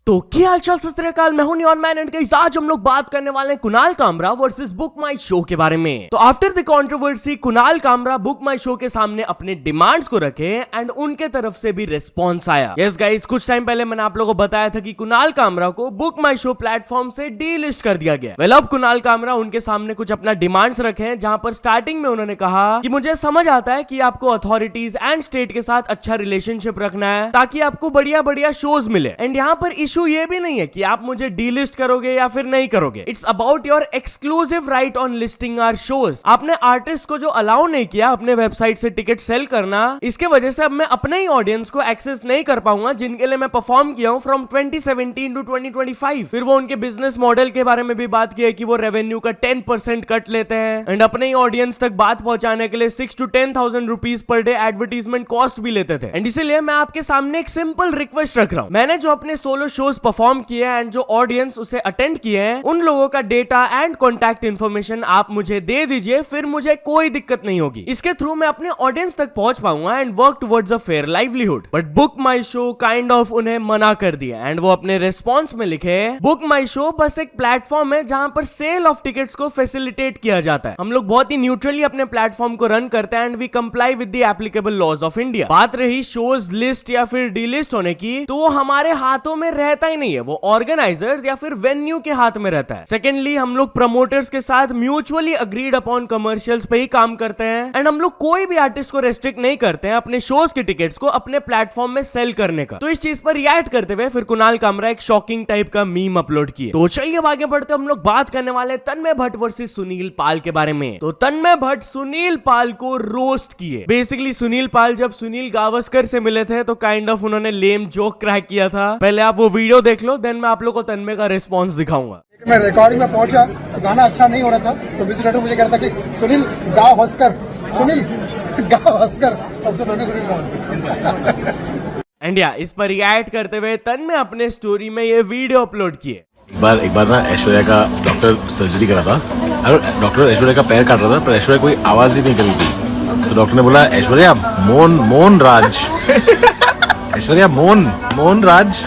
तो क्या हाल चाल सत श्री अकाल, मैं हूं नियॉन मैन एंड गाइस आज हम लोग बात करने वाले हैं कुणाल कामरा वर्सेस बुक माई शो के बारे में। तो after the controversy Kunal Kamra book my show के सामने अपने डिमांड्स को रखे एंड उनके तरफ से भी रिस्पॉन्स आया। यस गाइस, कुछ टाइम पहले मैंने आप लोगों को बताया था कि कुणाल कामरा को बुक माई शो प्लेटफॉर्म से डीलिस्ट कर दिया गया। वेल अब कुणाल कामरा उनके सामने कुछ अपना डिमांड्स रखे हैं, जहां पर स्टार्टिंग में उन्होंने कहा कि मुझे समझ आता है कि आपको अथॉरिटीज एंड स्टेट के साथ अच्छा रिलेशनशिप रखना है ताकि आपको बढ़िया बढ़िया शोज मिले। एंड यहाँ पर इशू ये भी नहीं है कि आप मुझे डीलिस्ट करोगे या फिर नहीं करोगे। It's about your exclusive right on listing our shows. आपने आर्टिस्ट को जो अलाउ नहीं किया अपने वेबसाइट से टिकट सेल करना, इसके वजह से अब मैं अपने ही ऑडियंस को एक्सेस नहीं कर पाऊंगा जिनके लिए मैं परफॉर्म किया हूं फ्रॉम 2017 टू 2025। फिर वो उनके बिजनेस मॉडल के बारे में भी बात की है कि वो रेवेन्यू का 10% कट लेते हैं एंड अपने ही ऑडियंस तक बात पहुंचाने के लिए 6 to 10,000 rupees per day advertisement cost भी लेते थे। एंड इसीलिए मैं आपके सामने एक सिंपल रिक्वेस्ट रख रहा हूं। मैंने जो अपने सोलो शोज परफॉर्म किए एंड जो ऑडियंस उसे अटेंड किए हैं, उन लोगों का डेटा एंड कॉन्टैक्ट इन्फॉर्मेशन आप मुझे दे दीजिए, फिर मुझे कोई दिक्कत नहीं होगी। इसके थ्रू मैं अपने ऑडियंस तक पहुंच पाऊंगा and work towards a fair livelihood. But book my show kind of उन्हें मना कर दिया एंड वो अपने रिस्पॉन्स में लिखे, बुक माई शो बस एक प्लेटफॉर्म है जहां पर सेल ऑफ टिकट्स को फैसिलिटेट किया जाता है। हम लोग बहुत ही न्यूट्रली अपने प्लेटफॉर्म को रन करते हैं and we comply with the applicable laws of India. बात रही शोज लिस्ट या फिर डीलिस्ट होने की, तो वो हमारे हाथों में रहता ही नहीं है, वो ऑर्गेनाइजर्स या फिर वेन्यू के हाथ में रहता है। सेकेंडली, हम लोग प्रमोटर्स के साथ म्यूचुअली अग्रीड अपॉन कमर्शियल्स पे ही काम करते हैं एंड हम लोग कोई भी आर्टिस्ट को रेस्ट्रिक्ट नहीं करते हैं अपने शोज के टिकट्स को अपने प्लेटफॉर्म में सेल करने का। तो इस चीज पर रिएक्ट करते हुए फिर कुणाल कामरा एक शॉकिंग टाइप का मीम अपलोड किए। तो चलिए अब आगे बढ़ते हम लोग बात करने वाले तन्मय भट्ट वर्सेस सुनील पाल के बारे में। तो तन्मय भट्ट सुनील पाल को रोस्ट किए। बेसिकली सुनील पाल जब सुनील गावस्कर से मिले थे तो काइंड ऑफ उन्होंने लेम जोक क्रैक किया था। पहले आप वो वीडियो देख लो, देन मैं आप लोग को तन्मय का रिस्पॉन्स दिखाऊंगा। मैं रिकॉर्डिंग में पहुंचा तो गाना अच्छा नहीं हो रहा था, तो विजिटर मुझे कह रहा था कि सुनील गाओ हंसकर, सुनील गाओ हंसकर, तब से मैंने सुनील गाओ हंसकर। एंड या इस पर रिएक्ट करते हुए तन्मय अपने स्टोरी में ये वीडियो अपलोड किए। एक बार ना ऐश्वर्या का डॉक्टर सर्जरी करा था और डॉक्टर ऐश्वर्या का पैर काट रहा था, पर ऐश्वर्या कोई आवाज ही नहीं करी थी। तो डॉक्टर ने बोला, ऐश्वर्या मोन मोन राज ऐश्वर्या मोन मोन राज।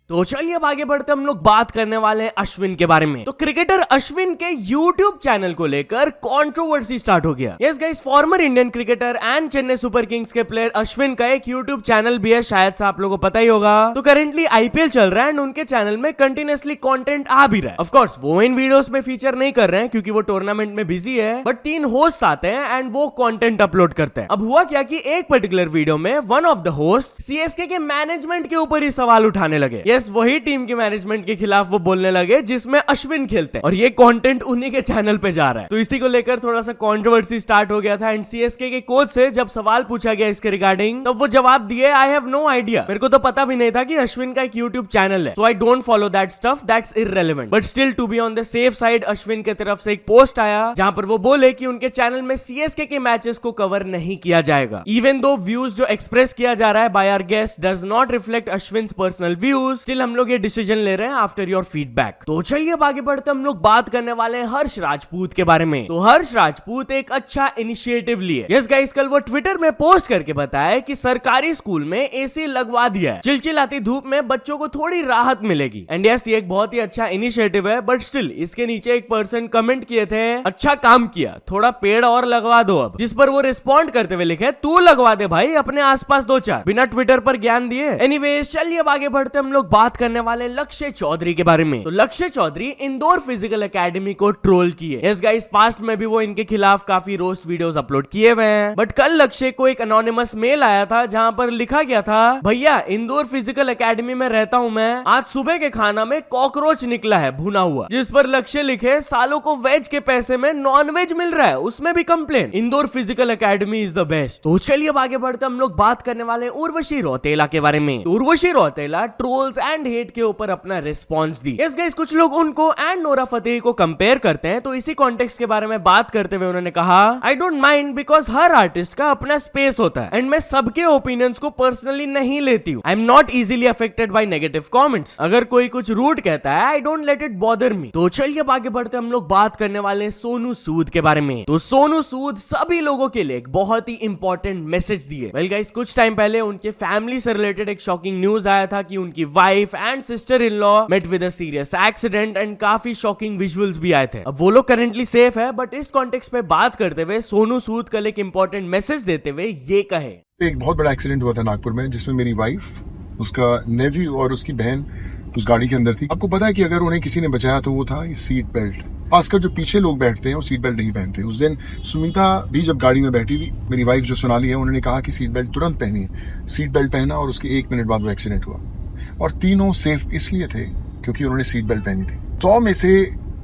तो चलिए अब आगे बढ़ते हम लोग बात करने वाले हैं अश्विन के बारे में। तो क्रिकेटर अश्विन के YouTube चैनल को लेकर कंट्रोवर्सी स्टार्ट हो गया। Yes guys, former Indian cricketer and Chennai super Kings के प्लेयर अश्विन का एक YouTube चैनल भी है, शायद से आप लोगों को पता ही होगा। तो करेंटली IPL चल रहा है एंड उनके चैनल में कंटिन्यूअसली कंटेंट आ भी रहा है। ऑफ कोर्स वो इन वीडियोस में फीचर नहीं कर रहे हैं क्योंकि वो टूर्नामेंट में बिजी है, बट 3 होस्ट आते हैं एंड वो कंटेंट अपलोड करते हैं। अब हुआ क्या कि एक पर्टिकुलर वीडियो में one of the host CSK के मैनेजमेंट के ऊपर ही सवाल उठाने लगे। वही टीम के मैनेजमेंट के खिलाफ वो बोलने लगे जिसमें अश्विन खेलते हैं और ये कंटेंट उन्हीं के चैनल पे जा रहा है। तो इसी को लेकर थोड़ा सा कंट्रोवर्सी स्टार्ट हो गया था एंड CSK के कोच से जब सवाल पूछा गया इसके रिगार्डिंग, तब वो जवाब दिए, आई हैव नो आइडिया, मेरे को तो पता भी नहीं था कि अश्विन का एक YouTube चैनल है, so I don't follow that stuff, that's irrelevant. But still to be on the safe side, Ashwin की तरफ से एक पोस्ट आया जहां पर वो बोले कि उनके चैनल में CSK के मैचेस को कवर नहीं किया जाएगा। इवन दो व्यूज जो एक्सप्रेस किया जा रहा है by our guest does not reflect Ashwin's personal views, still हम लोग ये डिसीजन ले रहे हैं आफ्टर योर फीडबैक। तो चलिए अब आगे बढ़ते हम लोग बात करने वाले हैं हर्ष राजपूत के बारे में। तो हर्ष राजपूत एक अच्छा इनिशिएटिव लिए। यस गाइस, कल वो ट्विटर में पोस्ट करके बताया कि सरकारी स्कूल में AC लगवा दिया है, चिलचिलाती धूप में बच्चों को थोड़ी राहत मिलेगी। एंड यस, ये एक बहुत ही अच्छा इनिशिएटिव है, बट स्टिल इसके नीचे एक पर्सन कमेंट किए थे, अच्छा काम किया, थोड़ा पेड़ और लगवा दो अब, जिस पर वो रिस्पॉन्ड करते हुए लिखे, तू लगवा दे भाई, अपने आसपास 2-4, बिना ट्विटर पर ज्ञान दिए। एनीवेज, चलिए अब आगे बढ़ते हम लोग बात करने वाले लक्ष्य चौधरी के बारे में। तो लक्ष्य चौधरी इंदौर फिजिकल एकेडमी को ट्रोल किए। यस गाइस, पास्ट में भी वो इनके खिलाफ काफी रोस्ट वीडियोस अपलोड किए हुए हैं, बट कल लक्ष्य को एक अनोनिमस मेल आया था जहां पर लिखा गया था, भैया इंदौर फिजिकल एकेडमी में रहता हूं मैं, आज सुबह के खाना में कॉकरोच निकला है भुना हुआ, जिस पर लक्ष्य लिखे, सालों को वेज के पैसे में नॉन वेज मिल रहा है, उसमें भी complain, Indore physical academy is the best. तो चलिए अब आगे बढ़ते हम लोग बात करने वाले उर्वशी रौतेला के बारे में। Urvashi Rautela trolls and hate के ऊपर अपना रिस्पॉन्स दी। यस गाइस, कुछ लोग उनको एंड नोरा फतेही को कंपेयर करते हैं, तो इसी कॉन्टेक्स्ट के बारे में बात करते हुए उन्होंने कहा, I don't mind because her artist का अपना स्पेस होता है एंड मैं सबके ओपिनियंस को पर्सनली नहीं लेती हूँ। I am not easily affected by negative comments. अगर कोई कुछ रूड कहता है, I don't let it bother me. तो चलिए अब आगे बढ़ते हम लोग बात करने वाले हैं सोनू सूद के बारे में। तो सोनू सूद सभी लोगों के लिए एक बहुत ही इंपॉर्टेंट मैसेज दिए। वेल गाइस, कुछ टाइम पहले उनके फैमिली से रिलेटेड एक शॉकिंग न्यूज आया था कि उनकी wife and sister in law met with a serious accident and काफी शॉकिंग विजुअल्स भी आए थे। अब वो लोग करेंटली सेफ है, बट इस कॉन्टेक्स्ट पे बात करते हुए सोनू सूद कल एक इंपॉर्टेंट मैसेज देते हुए ये कहे, एक बहुत बड़ा एक्सीडेंट हुआ था नागपुर में, जिसमें मेरी वाइफ, उसका नेव्यू और उसकी बहन उस गाड़ी के अंदर थी। आपको पता है कि अगर उन्हें किसी ने बचाया तो वो था सीट बेल्ट। खासकर जो पीछे लोग बैठते हैं वो सीट बेल्ट नहीं पहनते। उस दिन सुमिता भी जब गाड़ी में बैठी थी, मेरी वाइफ जो सोनाली है, उन्होंने कहा कि सीट बेल्ट तुरंत पहनिए। सीट बेल्ट पहना और उसके 1 मिनट बाद वो एक्सीडेंट हुआ। और तीनों सेफ इसलिए थे क्योंकि उन्होंने सीट बेल्ट पहनी थी। 100 में से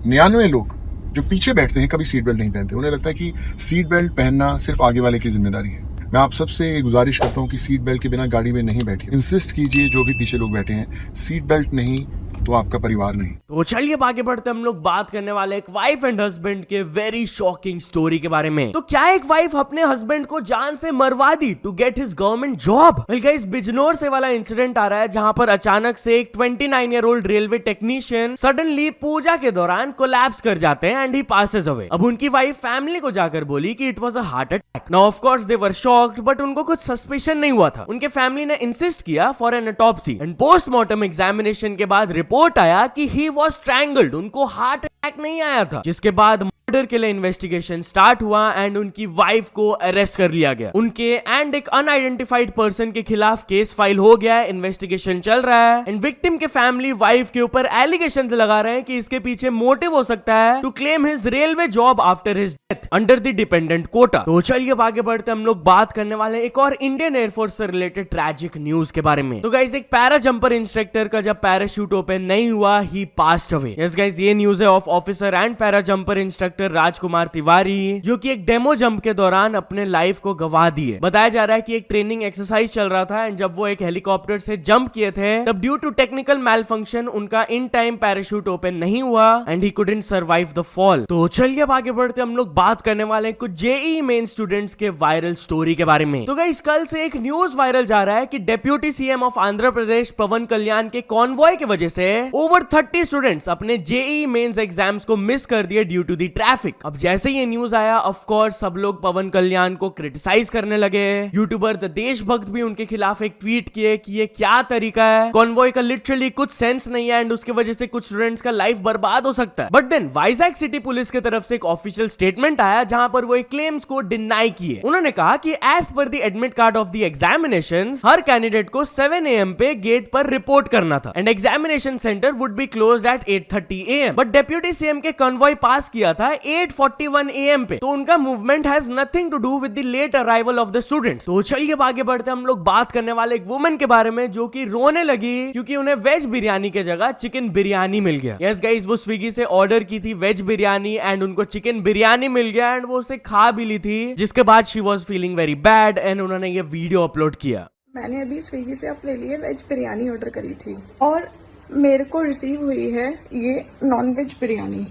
99 लोग जो पीछे बैठते हैं कभी सीट बेल्ट नहीं पहनते। उन्हें लगता है कि सीट बेल्ट पहनना सिर्फ आगे वाले की जिम्मेदारी है। मैं आप सबसे गुजारिश करता हूँ कि सीट बेल्ट के बिना गाड़ी में नहीं बैठिए। इंसिस्ट कीजिए, जो भी पीछे लोग बैठे हैं, सीट बेल्ट नहीं तो आपका परिवार नहीं। तो चलिए आगे बढ़ते हम लोग बात करने वाले एक वाइफ एंड हस्बैंड के वेरी शॉकिंग स्टोरी के बारे में। तो क्या एक वाइफ अपने हस्बैंड को जान से मरवा दी to get his government job? Well guys, Bijnor से वाला इंसिडेंट आ रहा है, जहां पर अचानक से एक 29 year old railway technician suddenly पूजा के दौरान कोलैप्स कर जाते हैं एंड ही पासेस अवे। अब उनकी वाइफ फैमिली को जाकर बोली कि it was a heart attack. Now of course they were shocked, but उनको कुछ सस्पिशन नहीं हुआ था। उनके फैमिली ने इंसिस्ट किया for an autopsy and postmortem examination के बाद रिपोर्ट आया कि ही वॉज स्ट्रैंगल्ड। उनको हार्ट अटैक नहीं आया था, जिसके बाद मर्डर के लिए इन्वेस्टिगेशन स्टार्ट हुआ एंड उनकी वाइफ को अरेस्ट कर लिया गया। उनके एंड एक अनआइडेंटिफाइड पर्सन के खिलाफ केस फाइल हो गया है, इन्वेस्टिगेशन चल रहा है एंड विक्टिम के फैमिली वाइफ के ऊपर एलिगेशंस लगा रहे हैं कि इसके पीछे मोटिव हो सकता है to claim his railway job after his death under the dependent quota. तो चलिए आगे बढ़ते हम लोग बात करने वाले एक और इंडियन एयरफोर्स से रिलेटेड ट्रैजिक न्यूज के बारे में। तो गाइस, एक पैरा जंपर इंस्ट्रक्टर का जब पैराशूट ओपन नहीं हुआ, he passed away. Yes guys, ये न्यूज है of officer and para jumper instructor Rajkumar Tiwari, जो कि एक डेमो जंप के दौरान अपने लाइफ को गवा दिए। बताया जा रहा है कि एक ट्रेनिंग एक्सरसाइज चल रहा था एंड जब वो एक हेलीकॉप्टर से जंप किए थे, तब due to technical malfunction उनका इन टाइम पैराशूट ओपन नहीं हुआ and he couldn't survive the fall. तो चलिए अब आगे बढ़ते हम लोग बात करने वाले कुछ जेईई मेन स्टूडेंट्स के वायरल स्टोरी के बारे में। तो गाइस, कल से एक न्यूज वायरल जा रहा है कि deputy CM of Andhra Pradesh पवन कल्याण के कॉन्वॉय की वजह से ओवर 30 स्टूडेंट्स अपने जेईई मेंस एग्जाम्स को मिस कर दिए ड्यू टू द ट्रैफिक। अब जैसे ये न्यूज आया, ऑफ कोर्स सब लोग पवन कल्याण को क्रिटिसाइज करने लगे। यूट्यूबर द देशभक्त भी उनके खिलाफ एक ट्वीट किए कि ये क्या तरीका है, कॉन्वॉय का लिटरली कुछ सेंस नहीं है एंड उसकी वजह से कुछ स्टूडेंट्स का लाइफ बर्बाद हो सकता है। But then Vizag city police की तरफ से एक ऑफिशियल स्टेटमेंट आया, जहां पर वो एक क्लेम्स को डिनाई किए। उन्होंने कहा कि as per the admit card of the examinations, हर कैंडिडेट को 7 AM पे गेट पर रिपोर्ट करना था and examination centre would be closed at 8:30 AM। But deputy CM के कॉन्वॉय पास किया था 8:41 AM पे, तो उनका movement has nothing to do with the late arrival of the students. तो चलिए आगे बढ़ते हम लोग बात करने वाले एक वुमन के बारे में, जो कि रोने लगी क्योंकि उन्हें वेज बिरयानी के जगह चिकन बिरयानी मिल गया। यस गाइस, वो स्विगी से ऑर्डर की थी वेज बिरयानी एंड उनको चिकन बिरयानी मिल गया एंड वो उसे खा भी ली थी, जिसके बाद she was feeling very bad and उन्होंने ये वीडियो अपलोड किया। मैंने अभी स्विगी से अपने लिए वेज बिरयानी ऑर्डर करी थी और मेरे को रिसीव हुई है ये नॉन वेज बिरयानी,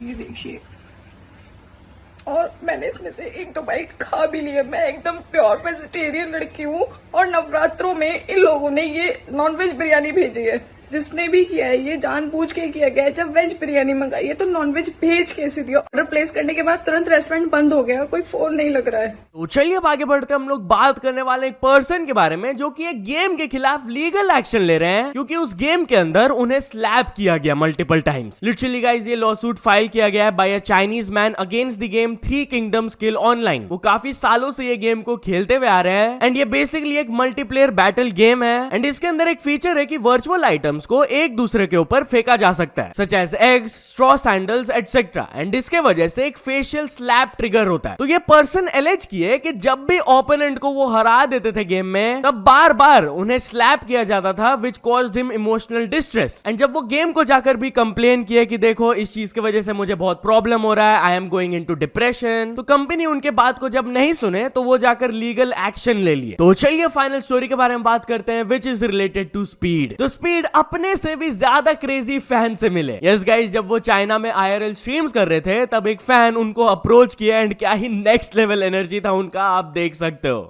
ये देखिए, और मैंने इसमें से 1-2 बाइट खा भी लिया। मैं एकदम प्योर वेजिटेरियन लड़की हूँ और नवरात्रों में इन लोगों ने ये नॉन वेज बिरयानी भेजी है। जिसने भी किया है ये जानबूझ के किया गया है। जब वेज बिरयानी मंगाई है तो नॉन वेज भेज कैसे दिया? ऑर्डर प्लेस करने के बाद तुरंत रेस्टोरेंट बंद हो गया, कोई फोन नहीं लग रहा है। तो चलिए अब आगे बढ़ते हम लोग बात करने वाले एक पर्सन के बारे में, जो कि एक गेम के खिलाफ लीगल एक्शन ले रहे हैं, क्योंकि उस गेम के अंदर उन्हें स्लैप किया गया मल्टीपल टाइम्स। लिटरली गाइस, ये लॉसूट फाइल किया गया है by a Chinese man against the game 3 Kingdoms Kill online. वो काफी सालों से ये गेम को खेलते हुए आ रहे हैं एंड ये बेसिकली एक मल्टीप्लेयर बैटल गेम है एंड इसके अंदर एक फीचर है कि वर्चुअल आइटम्स आइटम्स को एक दूसरे के ऊपर फेंका जा सकता है, such as eggs, straw, sandals etcetera, and इसके वजह से एक फेशियल स्लैप ट्रिगर होता है। तो ये पर्सन एलिज किए कि जब भी ओपोनेंट को वो हरा देते थे गेम में, तब बार बार उन्हें स्लैप किया जाता था, which caused him emotional distress. And जब वो गेम को जाकर भी कंप्लेन किए कि देखो इस चीज की वजह से मुझे बहुत प्रॉब्लम हो रहा है, I am going into depression, तो कंपनी उनके बात को जब नहीं सुने तो वो जाकर लीगल एक्शन ले लिए। तो चलिए फाइनल स्टोरी के बारे में बात करते हैं, which is related to speed. तो स्पीड अपने से भी ज्यादा क्रेजी फैन से मिले। यस गाइस, जब वो चाइना में IRL स्ट्रीम्स कर रहे थे तब एक फैन उनको अप्रोच किया, एंड क्या ही नेक्स्ट लेवल एनर्जी था उनका, आप देख सकते हो।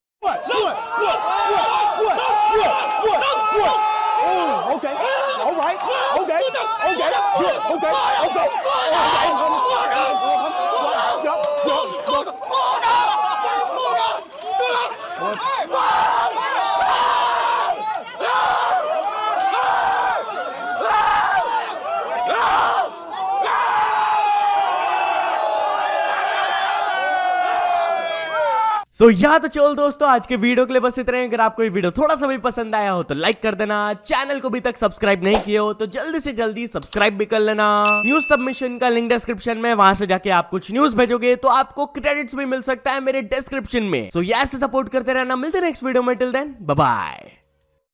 तो या तो चलो दोस्तों, आज के वीडियो के लिए बस इतना ही। अगर आपको ये वीडियो थोड़ा सा भी पसंद आया हो तो लाइक कर देना, चैनल को अभी तक सब्सक्राइब नहीं किए हो तो जल्दी से जल्दी सब्सक्राइब भी कर लेना। न्यूज सबमिशन का लिंक डिस्क्रिप्शन में, वहां से जाके आप कुछ न्यूज भेजोगे तो आपको क्रेडिट्स भी मिल सकता है मेरे डिस्क्रिप्शन में। सो ऐसे सपोर्ट करते रहना, मिलते हैं नेक्स्ट वीडियो में। Till then bye bye.